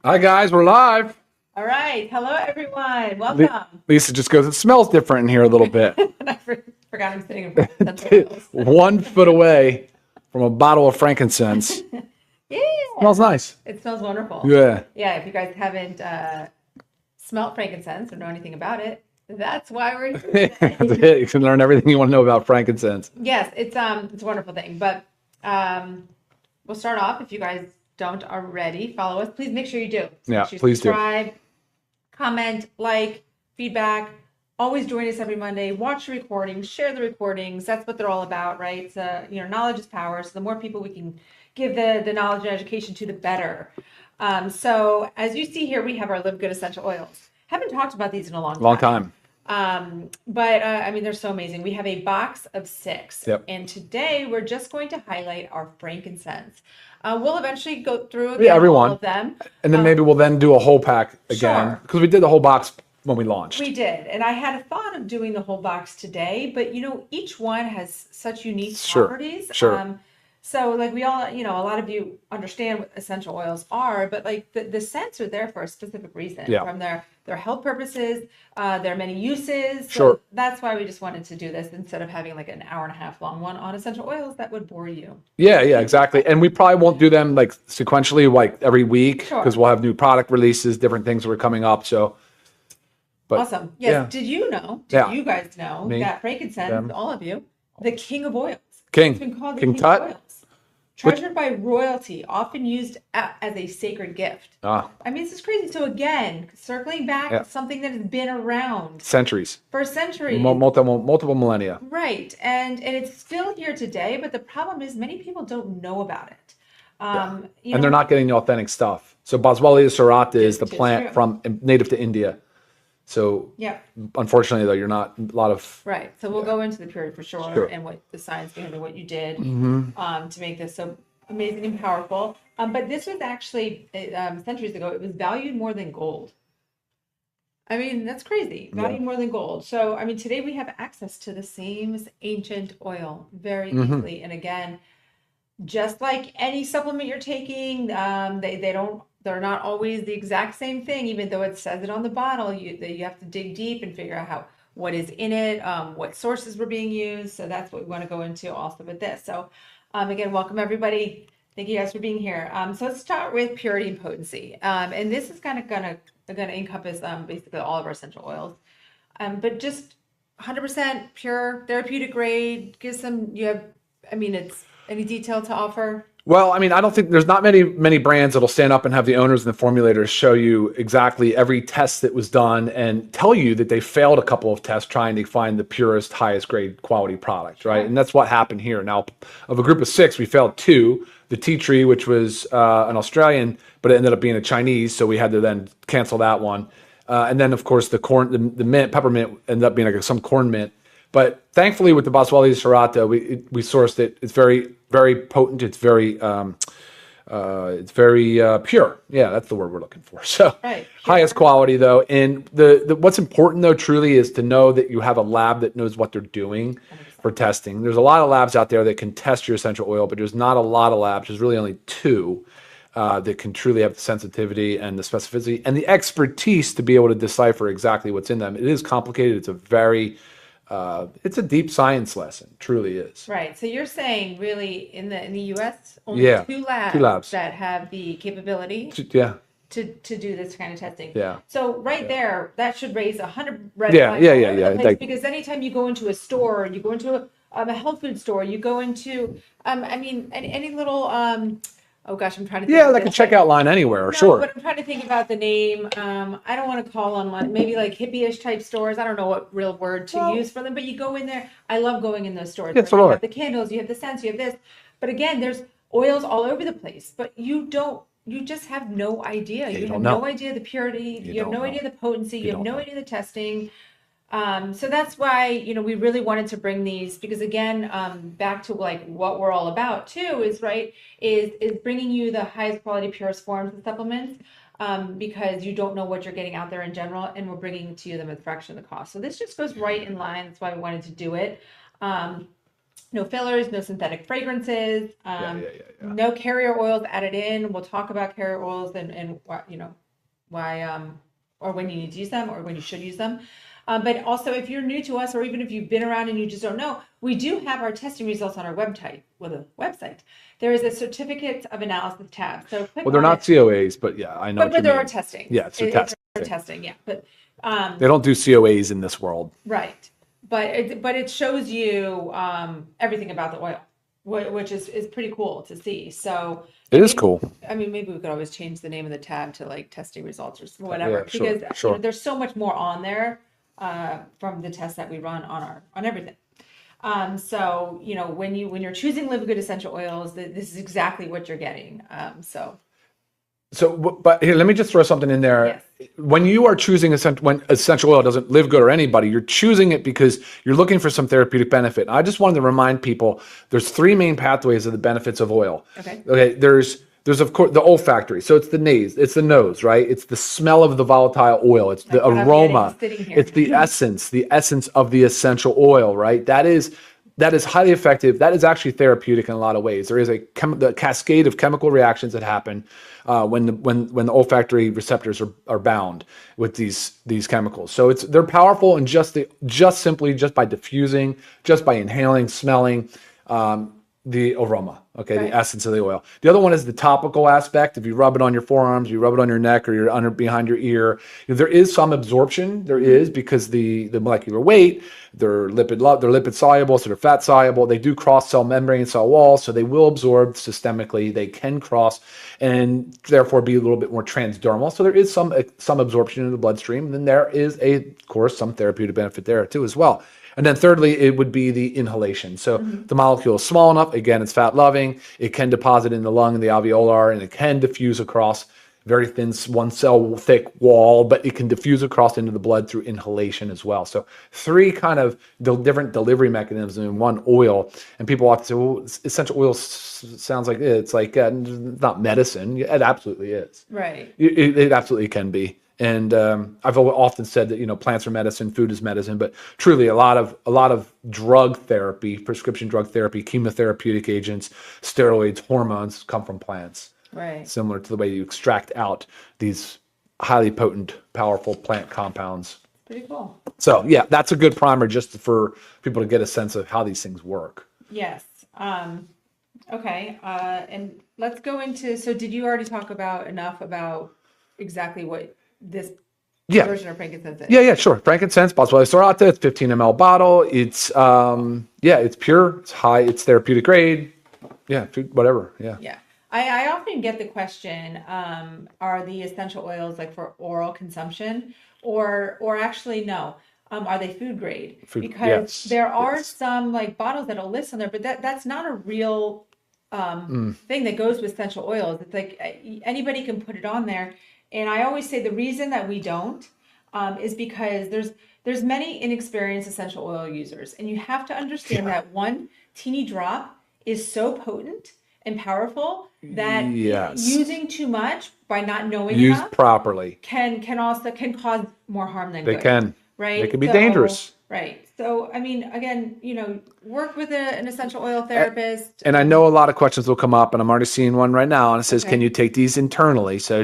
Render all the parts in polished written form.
Hi guys, we're live. All right. Hello, everyone. Welcome. Lisa just goes, it smells different in here a little bit. And I forgot I'm sitting in front of Central Oils. 1 foot away from a bottle of frankincense. Yeah. Smells nice. It smells wonderful. Yeah. Yeah. If you guys haven't smelt frankincense or know anything about it, that's why we're here today. You can learn everything you want to know about frankincense. Yes, it's a wonderful thing. But we'll start off. If you guys don't already follow us, please make sure you do. Yeah, Make sure you please do. subscribe, comment, like, feedback. Always join us every Monday. Watch the recordings, share the recordings. That's what they're all about, right? So, knowledge is power. So the more people we can give the knowledge and education to, the better. So as you see here, we have our Live Good essential oils. Haven't talked about these in a long time. But I mean, they're so amazing. We have a box of 6. Yep. And today we're just going to highlight our frankincense. We'll eventually go through Yeah, everyone. all of them. And then maybe we'll then do a whole pack again. Sure. Because we did the whole box when we launched. We did. And I had a thought of doing the whole box today, but each one has such unique properties. Sure. So like we all, a lot of you understand what essential oils are, but like the scents are there for a specific reason. Yeah. From their health purposes, there are many uses. So Sure. that's why we just wanted to do this instead of having like an hour and a half long one on essential oils that would bore you. Yeah, exactly. And we probably won't do them like sequentially, like every week, because we'll have new product releases, different things that are coming up. So, but Awesome. Yes. yeah. Did you know? Yeah. You guys know Me, that frankincense, them. all of you, the king of oils. King. It's been called the King king Tut? of oils. Treasured by royalty, often used as a sacred gift. Ah, I mean, this is crazy. So again, circling back, Yeah. something that has been around centuries, for centuries. multiple millennia. Right. And it's still here today, but the problem is many people don't know about it. And they're not getting the authentic stuff. So Boswellia serrata is the Which is plant true. from native to India. So Yeah. unfortunately, though, you're not a lot of Right. So we'll go into the period for sure, and what the science behind it, what you did to make this so amazing and powerful. But this was actually centuries ago. It was valued more than gold. I mean, that's crazy. Valued more than gold. So, I mean, today we have access to the same as ancient oil very easily. And again, just like any supplement you're taking, they're not always the exact same thing, even though it says it on the bottle. You have to dig deep and figure out what is in it, what sources were being used. So that's what we want to go into also with this. So again, welcome everybody. Thank you guys for being here. So let's start with purity and potency. And this is kind of gonna encompass basically all of our essential oils. But just 100% pure, therapeutic grade, it's any detail to offer? Well, I mean, I don't think there's not many brands that'll stand up and have the owners and the formulators show you exactly every test that was done and tell you that they failed a couple of tests trying to find the purest, highest grade quality product, right? And that's what happened here. Now, of a group of 6, we failed 2. The tea tree, which was an Australian, but it ended up being a Chinese, so we had to then cancel that one. And then, of course, the corn, the mint, peppermint ended up being like some corn mint. But thankfully, with the Boswellia serrata, we sourced it. It's very, very potent. It's very pure. Yeah, that's the word we're looking for. So highest quality though. And the what's important though, truly, is to know that you have a lab that knows what they're doing for testing. There's a lot of labs out there that can test your essential oil, but there's not a lot of labs. There's really only 2 that can truly have the sensitivity and the specificity and the expertise to be able to decipher exactly what's in them. It is complicated. It's a very it's a deep science lesson, truly is. Right. So you're saying really in the US, only Yeah, 2 2 labs. that have the capability Yeah, to do this kind of testing. yeah, So right there, that should raise 100 red Yeah, flags yeah, all yeah, over the yeah. place, Like- because anytime you go into a store, you go into a health food store, you go into any little oh gosh, I'm trying to think yeah, of like a this. checkout line anywhere, No, sure. but I'm trying to think about the name. I don't want to call on one, maybe like hippie-ish type stores. I don't know what real word to use for them, but you go in there. I love going in those stores. Yeah, where so you do I. have the candles, you have the scents, you have this. But again, there's oils all over the place, but you just have no idea. You don't have know. no idea the purity. You have don't no know. idea the potency. You have don't no know. idea the testing. So that's why, we really wanted to bring these, because again, back to like what we're all about too is bringing you the highest quality, purest forms of supplements, because you don't know what you're getting out there in general, and we're bringing to you them at a fraction of the cost. So this just goes right in line. That's why we wanted to do it. No fillers, no synthetic fragrances, no carrier oils added in. We'll talk about carrier oils and you know, why, or when you need to use them or when you should use them. But also, if you're new to us, or even if you've been around and you just don't know, we do have our testing results on our website. There is a certificate of analysis tab. So click well, they're not COAs, but yeah, I know. But there are testing. Yeah, it's testing. Yeah, but they don't do COAs in this world. Right, but it shows you everything about the oil, which is pretty cool to see. So it is cool. I mean, maybe we could always change the name of the tab to like testing results or whatever, yeah, sure, because you know, there's so much more on there from the tests that we run on everything. So you know, when you're choosing Live Good essential oils, this is exactly what you're getting. So, but here, let me just throw something in there. Yes. When you are choosing when essential oil doesn't Live Good or anybody, you're choosing it because you're looking for some therapeutic benefit. I just wanted to remind people there's three main pathways of the benefits of oil. Okay. There's of course the olfactory. So it's the nose, right? It's the smell of the volatile oil. It's the aroma. It's the essence of the essential oil, right? That is highly effective. That is actually therapeutic in a lot of ways. There is the cascade of chemical reactions that happen when the olfactory receptors are bound with these chemicals. So they're powerful and just simply by diffusing, just by inhaling, smelling the aroma, okay, right. The essence of the oil. The other one is the topical aspect. If you rub it on your forearms, you rub it on your neck, or you're behind your ear, there is some absorption. There is, because the molecular weight, they're lipid soluble, so they're fat soluble. They do cross cell membrane, cell walls, so they will absorb systemically. They can cross and therefore be a little bit more transdermal. So there is some absorption in the bloodstream. And then there is of course, some therapeutic benefit there too as well. And then thirdly, it would be the inhalation. So the molecule is small enough. Again, it's fat loving. It can deposit in the lung and the alveolar, and it can diffuse across very thin, one cell thick wall, but it can diffuse across into the blood through inhalation as well. So three kind of different delivery mechanisms in one oil. And people often say, well, essential oil sounds like it's like not medicine. It absolutely is. Right. It absolutely can be. And I've often said that plants are medicine, food is medicine, but truly a lot of drug therapy, prescription drug therapy, chemotherapeutic agents, steroids, hormones come from plants. Right. Similar to the way you extract out these highly potent, powerful plant compounds. Pretty cool. So yeah, that's a good primer just for people to get a sense of how these things work. Yes. Okay. And let's go into. So did you already talk enough about exactly what this version of Frankincense is? Yeah, sure. Frankincense, Boswellia serrata, it's 15 ml bottle. It's it's pure, it's high, it's therapeutic grade. Yeah, food, whatever. Yeah. Yeah. I often get the question, are the essential oils like for oral consumption or actually no. Are they food grade? Because there are some like bottles that'll list on there, but that's not a real thing that goes with essential oils. It's like anybody can put it on there. And I always say the reason that we don't is because there's many inexperienced essential oil users, and you have to understand that one teeny drop is so potent and powerful that using too much by not knowing enough properly can cause more harm than good. They can. Right. They can be dangerous. Right. So, I mean, again, work with an essential oil therapist. And I know a lot of questions will come up, and I'm already seeing one right now, and it says, can you take these internally? So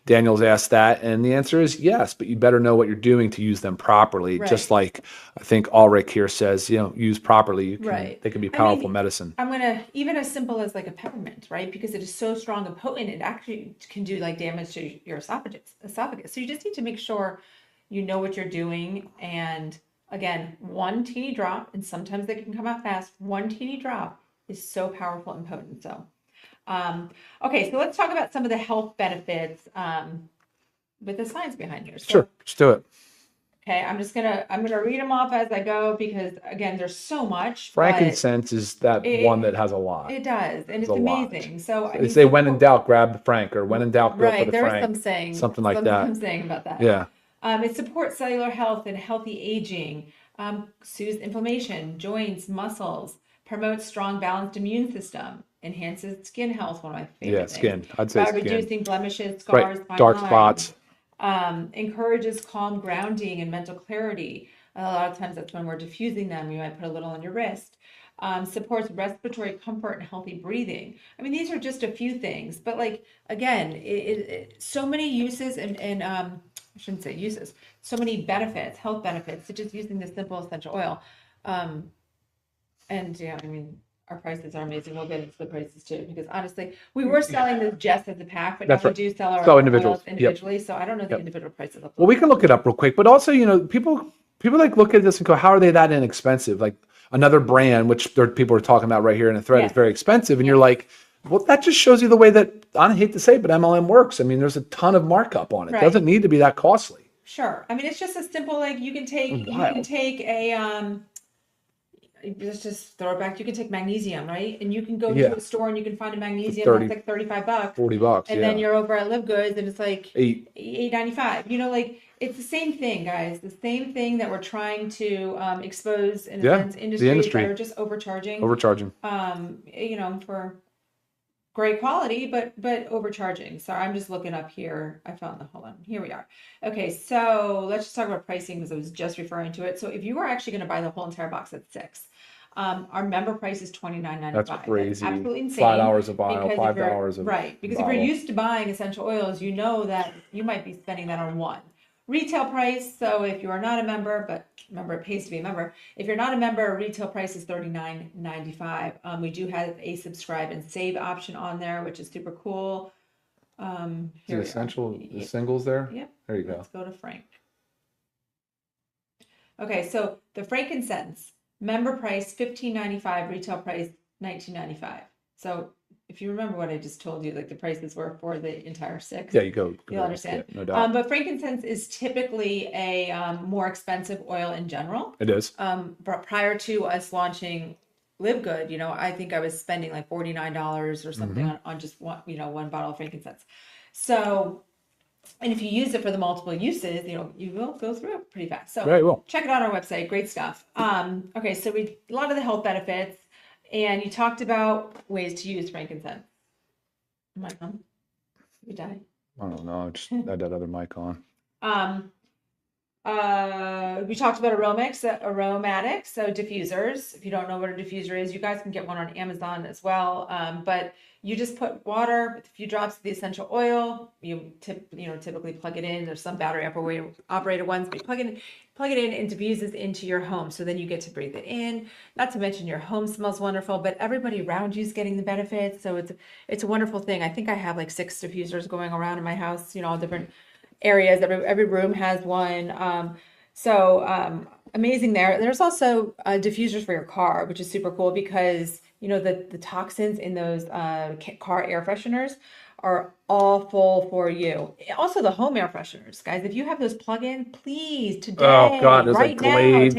Daniel's asked that, and the answer is yes, but you better know what you're doing to use them properly. Right. Just like I think Ulrich here says, use properly. They can be powerful medicine. I'm going to, even as simple as like a peppermint, right? Because it is so strong and potent, it actually can do like damage to your esophagus. So you just need to make sure you know what you're doing. And again, one teeny drop, and sometimes they can come out fast. One teeny drop is so powerful and potent. So, okay, so let's talk about some of the health benefits with the science behind here. So, sure, let's do it. Okay, I'm gonna read them off as I go because again, there's so much. Frankincense is one that has a lot. It does, and it's amazing. So they say, when in doubt, grab the Frank, or when in doubt, go for the Frank. Right, there's some saying something like that. Some saying about that. Yeah. It supports cellular health and healthy aging, soothes inflammation, joints, muscles, promotes strong, balanced immune system, enhances skin health, one of my favorite things. Skin. I'd say by skin. Reducing blemishes, scars, fine dark lines. spots. Encourages calm grounding and mental clarity. A lot of times that's when we're diffusing them. You might put a little on your wrist. supports respiratory comfort and healthy breathing. I mean, these are just a few things, but like, again, so many uses and I shouldn't say uses, so many benefits, health benefits to just using this simple essential oil. And yeah, I mean, our prices are amazing. We'll get into the prices too, because honestly, we were selling this just as a pack, but now we do sell our individuals individually. So I don't know the individual prices. Well, we can look it up real quick, but also, you know, people like look at this and go, how are they that inexpensive? Like another brand, which people are talking about right here in the thread, is very expensive. And you're like, well, that just shows you the way that, I hate to say it, but MLM works. I mean, there's a ton of markup on it. It doesn't need to be that costly. Sure. I mean, it's just a simple, like you can take a, let's just throw it back. You can take magnesium, right? And you can go to a store and you can find a magnesium that's like $35, $40, and then you're over at Live Goods and it's like $8.95. You know, like it's the same thing, guys. The same thing that we're trying to expose in a sense industries that are just overcharging. You know, for great quality, but overcharging. So I'm just looking up here. I found hold on, here we are. Okay, so let's just talk about pricing because I was just referring to it. So if you were actually going to buy the whole entire box at $6, our member price is $29.95. That's crazy. That's absolutely insane. $5 a bottle, $5 a right. Because if you're used to buying essential oils, you know that you might be spending that on one. Retail price, so if you are not a member, but remember it pays to be a member. If you're not a member, retail price is $39.95. We do have a subscribe and save option on there, which is super cool. The essential, the singles there? Yep. There you go. Let's go to Frank. Okay, so the Frankincense, member price $15.95, retail price $19.95. So if you remember what I just told you, like the prices were for the entire $6. Yeah, you'll understand. Yeah, no doubt. But frankincense is typically a more expensive oil in general. It is. But prior to us launching Live Good, you know, I think I was spending like $49 or something on just one bottle of frankincense. So, and if you use it for the multiple uses, you know, you will go through it pretty fast. So very well. Check it out on our website. Great stuff. Okay, so a lot of the health benefits. And you talked about ways to use frankincense. Mic on? You die? I don't know. Just had that other mic on. We talked about aromatics, so diffusers. If you don't know what a diffuser is, you guys can get one on Amazon as well. But you just put water with a few drops of the essential oil. You typically plug it in. There's some battery operated ones, but you plug it in and diffuses into your home. So then you get to breathe it in. Not to mention your home smells wonderful, but everybody around you is getting the benefits. So it's a wonderful thing. I think I have like 6 diffusers going around in my house, you know, all different areas. Every room has one. Amazing there. There's also diffusers for your car, which is super cool because, you know, the toxins in those car air fresheners are awful for you. Also the home air fresheners, guys, if you have those plug-in, please today, right now, take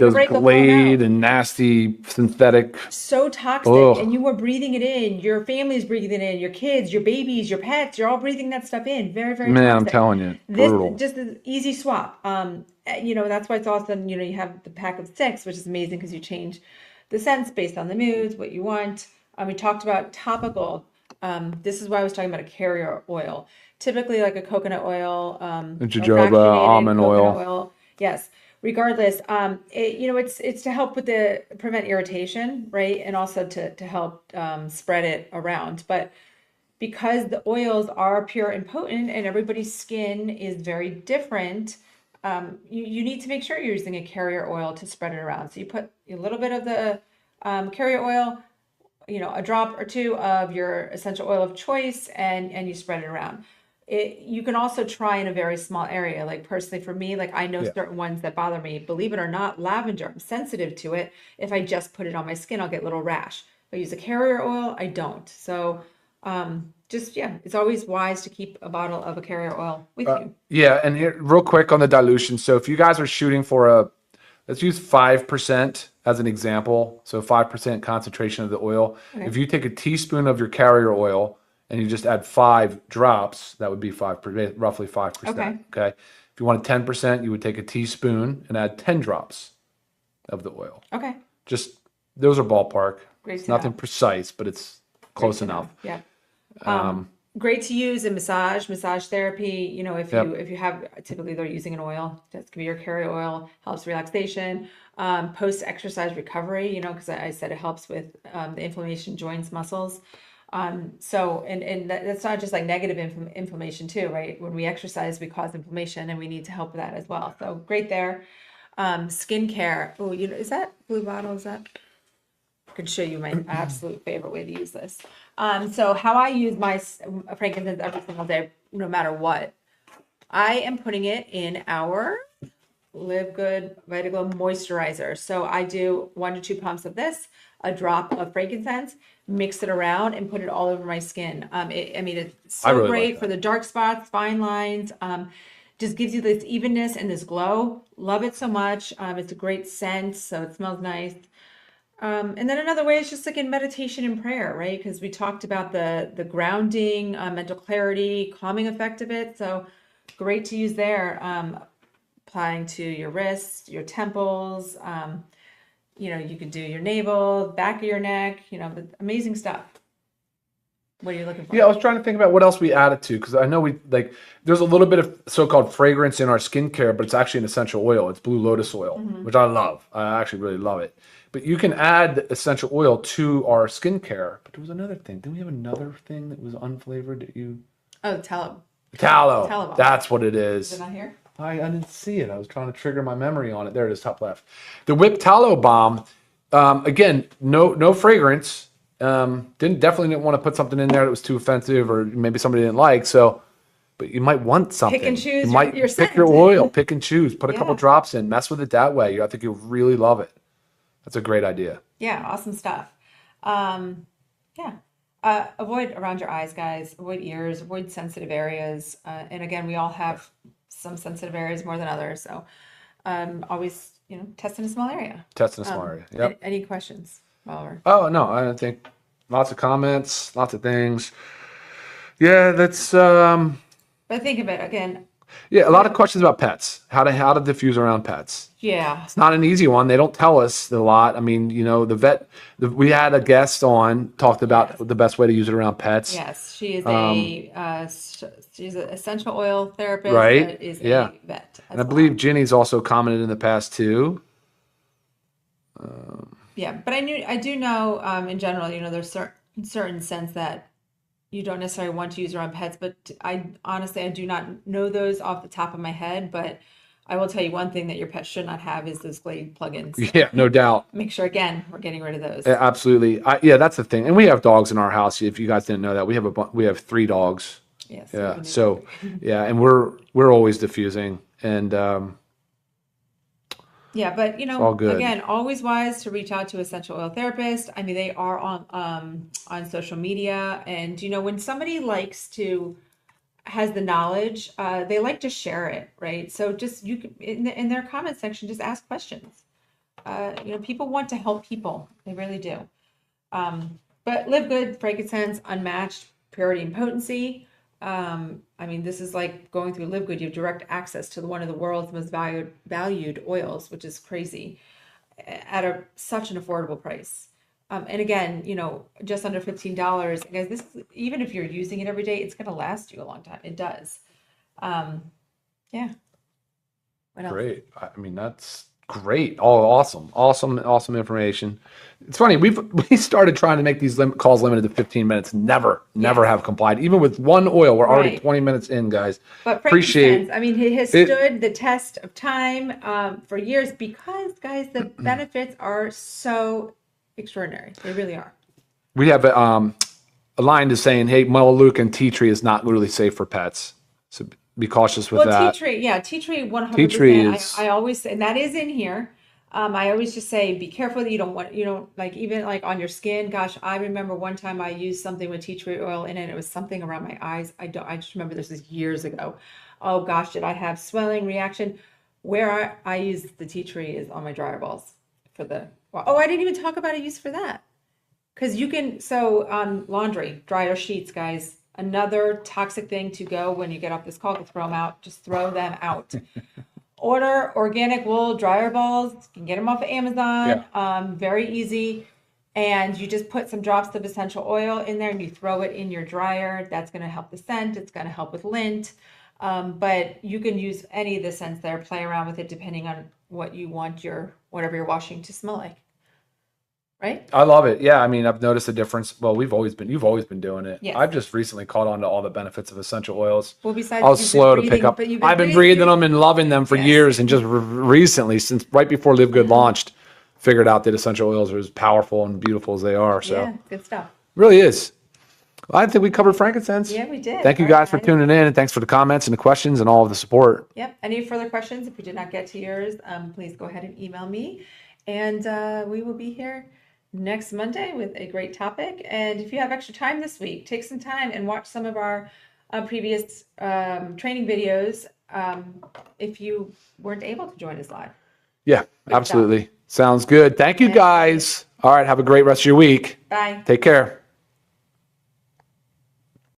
a break, Glade and nasty synthetic. So toxic. And you are breathing it in. Your family's breathing it in. Your kids, your babies, your pets, you're all breathing that stuff in. Very, very toxic. I'm telling you, brutal. This just an easy swap. You know, that's why it's awesome. You know, you have the pack of 6, which is amazing because you change the scents based on the moods, what you want. We talked about topical. This is why I was talking about a carrier oil. Typically like a coconut oil, jojoba, almond oil. Yes. Regardless, it's to help with prevent irritation, right? And also to help spread it around. But because the oils are pure and potent and everybody's skin is very different, you need to make sure you're using a carrier oil to spread it around. So you put a little bit of the carrier oil, you know, a drop or 2 of your essential oil of choice, and you spread it around. You can also try in a very small area. Like personally for me, like I know certain ones that bother me. Believe it or not, lavender, I'm sensitive to it. If I just put it on my skin, I'll get a little rash. If I use a carrier oil, I don't. So it's always wise to keep a bottle of a carrier oil with you. Yeah, and here, real quick on the dilution. So if you guys are shooting for let's use 5% as an example. So 5% concentration of the oil. Okay. If you take a teaspoon of your carrier oil and you just add 5 drops, that would be roughly 5%. Okay. If you wanted 10%, you would take a teaspoon and add 10 drops of the oil. Okay. Just those are ballpark. Great. Nothing precise, but it's close enough. Yeah. Great to use in massage therapy. You know, if you have, typically they're using an oil. That could be your carrier oil. Helps relaxation. Post exercise recovery. You know, because I said it helps with the inflammation, joints, muscles. So that's not just like negative inflammation too, right? When we exercise, we cause inflammation, and we need to help with that as well. So great there. Skincare. Oh, you know, is that blue bottle? Is that? I can show you my absolute favorite way to use this. So how I use my frankincense every single day, no matter what, I am putting it in our Live Good Vitiglow moisturizer. So I do 1 to 2 pumps of this, a drop of frankincense, mix it around, and put it all over my skin. I mean, it's so really great for the dark spots, fine lines. Just gives you this evenness and this glow. Love it so much. It's a great scent, so it smells nice. And then another way is just like in meditation and prayer, right? Because we talked about the grounding, mental clarity, calming effect of it. So great to use there. Applying to your wrists, your temples. You know, you could do your navel, back of your neck. You know, amazing stuff. What are you looking for? Yeah, I was trying to think about what else we added to, because I know we like there's a little bit of so-called fragrance in our skincare, but it's actually an essential oil. It's blue lotus oil, which I love. I actually really love it. But you can add essential oil to our skincare. But there was another thing. Didn't we have another thing that was unflavored that you? Oh, tallow. Tallow. That's what it is. Is it not here? I didn't see it. I was trying to trigger my memory on it. There it is, top left. The whipped tallow balm. Again, no fragrance. Definitely didn't want to put something in there that was too offensive or maybe somebody didn't like. So, but you might want something. Pick and choose. You might your pick scent. your oil. Pick and choose. Put a couple drops in. Mess with it that way. I think you'll really love it. That's a great idea. Yeah, awesome stuff. Avoid around your eyes, guys. Avoid ears. Avoid sensitive areas. And again, we all have some sensitive areas more than others. So always, you know, test in a small area. Test in a small area. Yep. Any questions, Oliver? Oh, no, I don't think. Lots of comments, lots of things. Yeah, that's... But think of it, again. Yeah, a lot of questions about pets. How to diffuse around pets. Yeah. It's not an easy one. They don't tell us a lot. I mean, you know, we had a guest on, talked about the best way to use it around pets. Yes, she is she's an essential oil therapist. Right. That is a vet. And I believe Ginny's also commented in the past too. Yeah, but I do know in general, you know, there's certain sense that you don't necessarily want to use around pets, but I do not know those off the top of my head, but I will tell you one thing that your pet should not have is those Glade plugins. So yeah, no doubt. make sure, again, we're getting rid of those. Yeah, absolutely. Yeah, that's the thing. And we have dogs in our house. If you guys didn't know that, we have 3 dogs. Yes. Yeah. So, yeah, and we're always diffusing, and yeah, but you know, all good. Again, always wise to reach out to essential oil therapist. I mean, they are on social media, and you know, when somebody has the knowledge, they like to share it, right? So just you can in their comment section, just ask questions. You know, people want to help people; they really do. But Live Good, frankincense, unmatched purity and potency. I mean, this is like going through Live Good. You have direct access to one of the world's most valued oils, which is crazy, at such an affordable price. And again, you know, just under $15. Guys, this, even if you're using it every day, it's going to last you a long time. It does. Yeah. What else? Great. I mean, that's great. Oh, awesome information. It's funny. We started trying to make these calls limited to 15 minutes. Never have complied. Even with one oil, we're already 20 minutes in, guys. But appreciate. I mean, it has stood the test of time for years because, guys, the benefits are so extraordinary. They really are. We have a line to saying, "Hey, Melaleuca tea tree is not really safe for pets." So be cautious with that. Tea tree, 100%. Tea tree is, I always say, and that is in here. I always just say, be careful that you don't like, even like on your skin. Gosh, I remember one time I used something with tea tree oil in it. It was something around my eyes. I just remember this was years ago. Oh gosh, did I have swelling reaction? Where I use the tea tree is on my dryer balls for the, I didn't even talk about a use for that. Because you can, laundry, dryer sheets, guys, another toxic thing to go when you get off this call, to throw them out, just throw them out. Order organic wool dryer balls. You can get them off of Amazon. Yeah. Very easy. And you just put some drops of essential oil in there and you throw it in your dryer. That's going to help the scent. It's going to help with lint. But you can use any of the scents there, play around with it depending on what you want whatever you're washing to smell like. Right? I love it. Yeah. I mean, I've noticed a difference. Well, you've always been doing it. Yes. I've just recently caught on to all the benefits of essential oils. Well, besides, I was slow to pick up. I've been breathing them and loving them for years, and just recently, since right before Live Good launched, figured out that essential oils are as powerful and beautiful as they are. So yeah, good stuff. Really is. Well, I think we covered Frankincense. Yeah, we did. Thank you guys for tuning in, and thanks for the comments and the questions and all of the support. Yep. Any further questions? If we did not get to yours, please go ahead and email me, and we will be here next Monday with a great topic. And if you have extra time this week, take some time and watch some of our previous training videos if you weren't able to join us live. Yeah, absolutely. Sounds good. Thank you guys. All right. Have a great rest of your week. Bye. Take care.